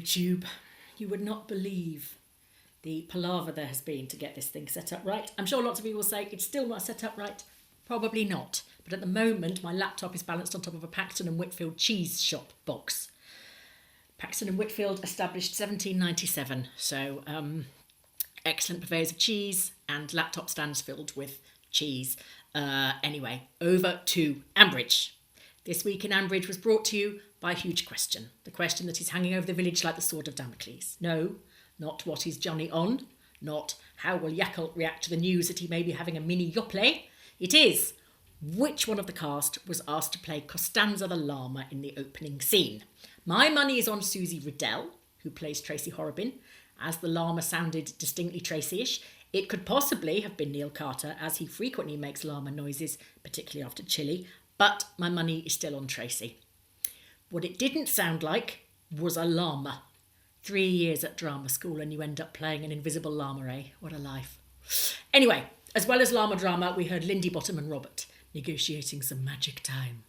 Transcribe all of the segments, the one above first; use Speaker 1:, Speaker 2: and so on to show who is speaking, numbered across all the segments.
Speaker 1: YouTube. You would not believe the palaver there has been to get this thing set up right. I'm sure lots of you will say it's still not set up right. Probably not. But at the moment, my laptop is balanced on top of a Paxton and Whitfield cheese shop box. Paxton and Whitfield established 1797. So excellent purveyors of cheese and laptop stands filled with cheese. Anyway, over to Ambridge. This week in Ambridge was brought to you by a huge question. The question that is hanging over the village like the sword of Damocles. No, not what is Johnny on. Not how will Yakult react to the news that he may be having a mini yoplait. It is, which one of the cast was asked to play Costanza the Llama in the opening scene? My money is on Susie Riddell, who plays Tracy Horrobin, as the llama sounded distinctly Tracy-ish. It could possibly have been Neil Carter, as he frequently makes llama noises, particularly after chili, but my money is still on Tracy. What it didn't sound like was a llama. 3 years at drama school and you end up playing an invisible llama, eh? What a life. Anyway, as well as llama drama, we heard Lindy Bottom and Robert negotiating some magic time.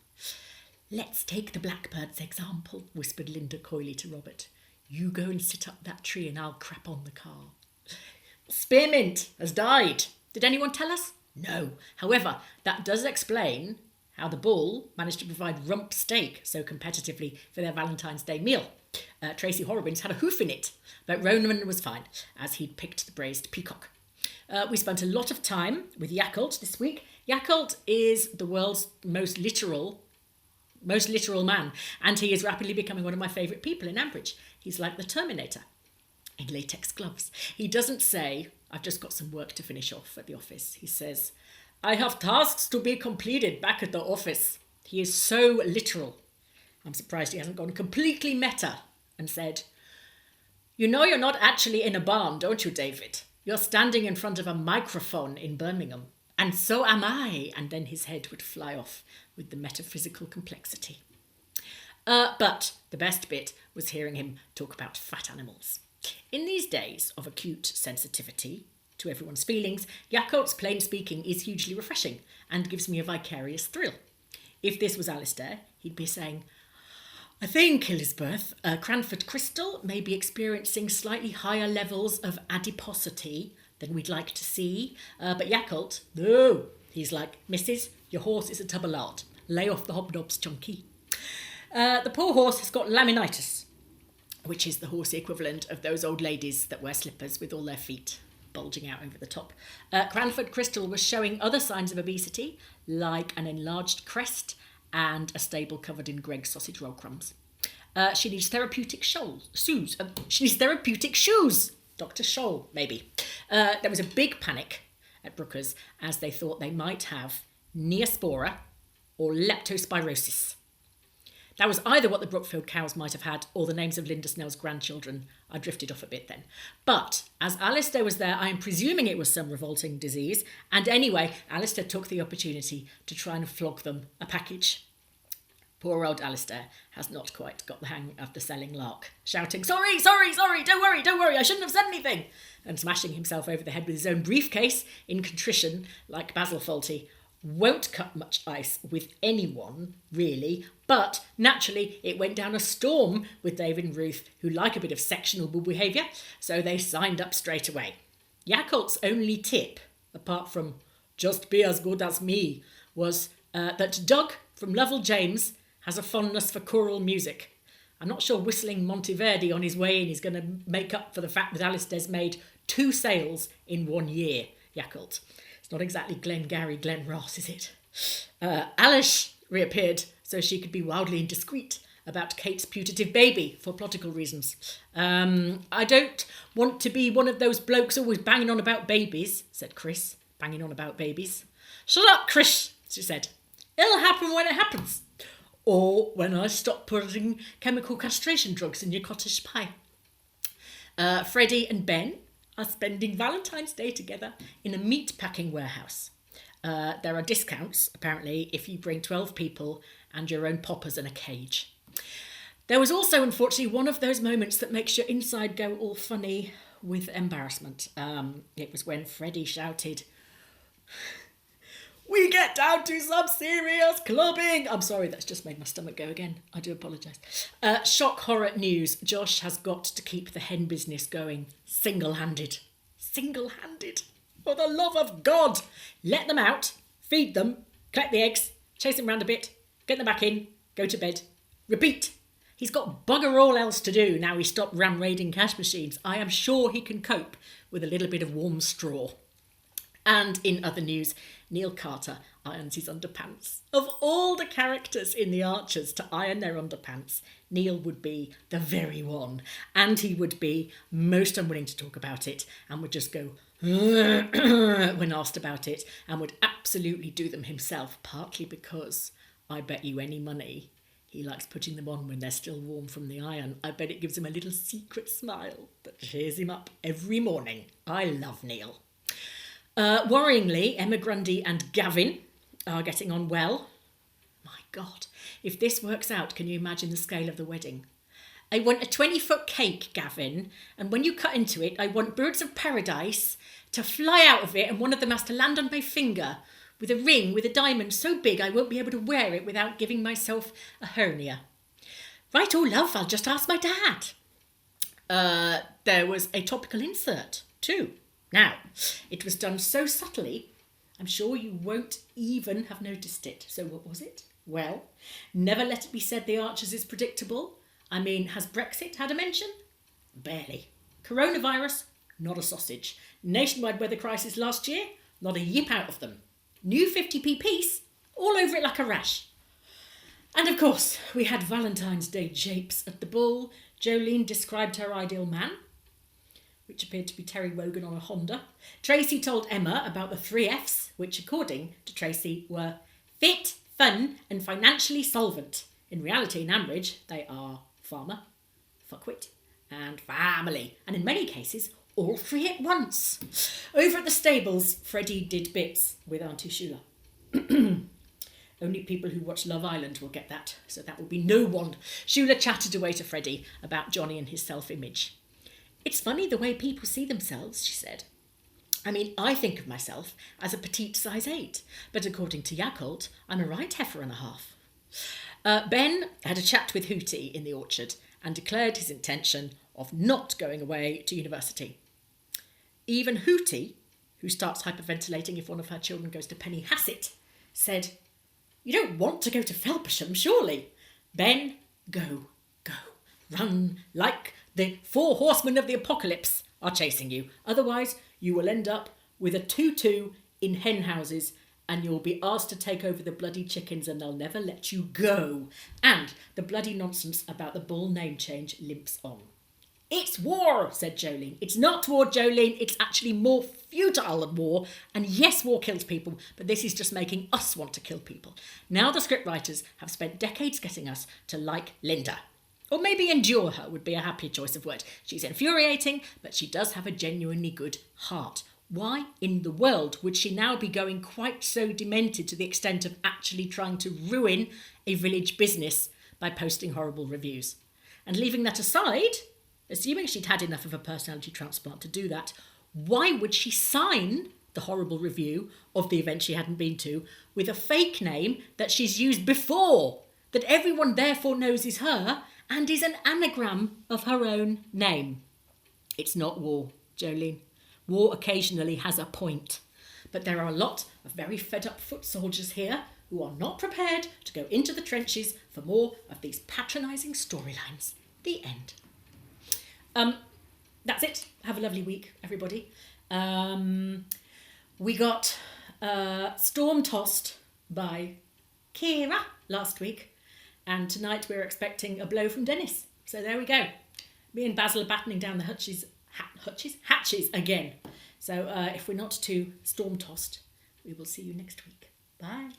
Speaker 1: Let's take the blackbird's example, whispered Linda coyly to Robert. You go and sit up that tree and I'll crap on the car. Spearmint has died. Did anyone tell us? No. However, that does explain how the bull managed to provide rump steak so competitively for their Valentine's Day meal. Tracy Horrobin's had a hoof in it, but Ronan was fine, as he'd picked the braised peacock. We spent a lot of time with Yakult this week. Yakult is the world's most literal man, and he is rapidly becoming one of my favourite people in Ambridge. He's like the Terminator in latex gloves. He doesn't say, I've just got some work to finish off at the office. He says, I have tasks to be completed back at the office. He is so literal. I'm surprised he hasn't gone completely meta and said, you know you're not actually in a barn, don't you, David? You're standing in front of a microphone in Birmingham. And so am I. And then his head would fly off with the metaphysical complexity. But the best bit was hearing him talk about fat animals. In these days of acute sensitivity to everyone's feelings, Yakult's plain speaking is hugely refreshing and gives me a vicarious thrill. If this was Alistair, he'd be saying, I think, Elizabeth, Cranford Crystal may be experiencing slightly higher levels of adiposity than we'd like to see. But Yakult, no. He's like, Mrs., your horse is a tub of lard. Lay off the hobnobs, chunky. The poor horse has got laminitis, which is the horsey equivalent of those old ladies that wear slippers with all their feet bulging out over the top. Cranford Crystal was showing other signs of obesity, like an enlarged crest and a stable covered in Greg's sausage roll crumbs. She needs therapeutic shoes. She needs therapeutic shoes. Dr. Scholl, maybe. There was a big panic at Brooker's as they thought they might have Neospora or leptospirosis. That was either what the Brookfield cows might have had or the names of Linda Snell's grandchildren. I drifted off a bit then. But as Alistair was there, I am presuming it was some revolting disease. And anyway, Alistair took the opportunity to try and flog them a package. Poor old Alistair has not quite got the hang of the selling lark, shouting, sorry, don't worry, I shouldn't have said anything, and smashing himself over the head with his own briefcase in contrition like Basil Fawlty. Won't cut much ice with anyone, really, but naturally it went down a storm with David and Ruth, who like a bit of sectionable behaviour, so they signed up straight away. Yakult's only tip, apart from just be as good as me, was that Doug from Lovell James has a fondness for choral music. I'm not sure whistling Monteverdi on his way in is going to make up for the fact that Alistair's made 2 sales in 1 year, Yakult. It's not exactly Glengarry Glen Ross, is it? Alice reappeared so she could be wildly indiscreet about Kate's putative baby for political reasons. I don't want to be one of those blokes always banging on about babies, said Chris, banging on about babies. Shut up, Chris, she said. It'll happen when it happens. Or when I stop putting chemical castration drugs in your cottage pie. Freddie and Ben are spending Valentine's Day together in a meat packing warehouse. There are discounts, apparently, if you bring 12 people and your own poppers and a cage. There was also, unfortunately, one of those moments that makes your inside go all funny with embarrassment. It was when Freddie shouted, We get down to some serious clubbing. I'm sorry, that's just made my stomach go again. I do apologise. Shock horror news. Josh has got to keep the hen business going single-handed. Single-handed. For the love of God. Let them out, feed them, collect the eggs, chase them round a bit, get them back in, go to bed. Repeat. He's got bugger all else to do now he's stopped ram-raiding cash machines. I am sure he can cope with a little bit of warm straw. And in other news, Neil Carter irons his underpants. Of all the characters in The Archers to iron their underpants, Neil would be the very one. And he would be most unwilling to talk about it and would just go when asked about it and would absolutely do them himself, partly because I bet you any money he likes putting them on when they're still warm from the iron. I bet it gives him a little secret smile that cheers him up every morning. I love Neil. Worryingly, Emma Grundy and Gavin are getting on well. My God, if this works out, can you imagine the scale of the wedding? I want a 20-foot cake, Gavin, and when you cut into it, I want birds of paradise to fly out of it and one of them has to land on my finger with a ring with a diamond so big I won't be able to wear it without giving myself a hernia. Right, oh love, I'll just ask my dad. There was a topical insert too. Now, it was done so subtly, I'm sure you won't even have noticed it. So what was it? Well, never let it be said The Archers is predictable. I mean, has Brexit had a mention? Barely. Coronavirus? Not a sausage. Nationwide weather crisis last year? Not a yip out of them. New 50p piece? All over it like a rash. And of course, we had Valentine's Day japes at the Bull. Jolene described her ideal man, which appeared to be Terry Wogan on a Honda. Tracy told Emma about the 3 Fs, which according to Tracy were fit, fun and financially solvent. In reality, in Ambridge, they are farmer, fuckwit and family. And in many cases, all 3 at once. Over at the stables, Freddie did bits with Auntie Shula. Only people who watch Love Island will get that, so that will be no one. Shula chatted away to Freddie about Johnny and his self-image. It's funny the way people see themselves, she said. I mean, I think of myself as a petite size 8, but according to Yakult, I'm a right heifer and a half. Ben had a chat with Hootie in the orchard and declared his intention of not going away to university. Even Hootie, who starts hyperventilating if one of her children goes to Penny Hassett, said, "You don't want to go to Felpersham, surely? Ben, go. Run like the 4 horsemen of the apocalypse are chasing you. Otherwise, you will end up with a tutu in hen houses and you'll be asked to take over the bloody chickens and they'll never let you go. And the bloody nonsense about the Bull name change limps on." "It's war," said Jolene. "It's not war, Jolene. It's actually more futile than war. And yes, war kills people, but this is just making us want to kill people. Now the scriptwriters have spent decades getting us to like Linda. Or maybe endure her would be a happier choice of word. She's infuriating, but she does have a genuinely good heart. Why in the world would she now be going quite so demented to the extent of actually trying to ruin a village business by posting horrible reviews? And leaving that aside, assuming she'd had enough of a personality transplant to do that, why would she sign the horrible review of the event she hadn't been to with a fake name that she's used before, that everyone therefore knows is her, and is an anagram of her own name? It's not war, Jolene. War occasionally has a point. But there are a lot of very fed-up foot soldiers here who are not prepared to go into the trenches for more of these patronising storylines. The end. That's it. Have a lovely week, everybody. We got storm-tossed by Kira last week. And tonight we're expecting a blow from Dennis. So there we go. Me and Basil are battening down the hatches again. So if we're not too storm-tossed, we will see you next week. Bye.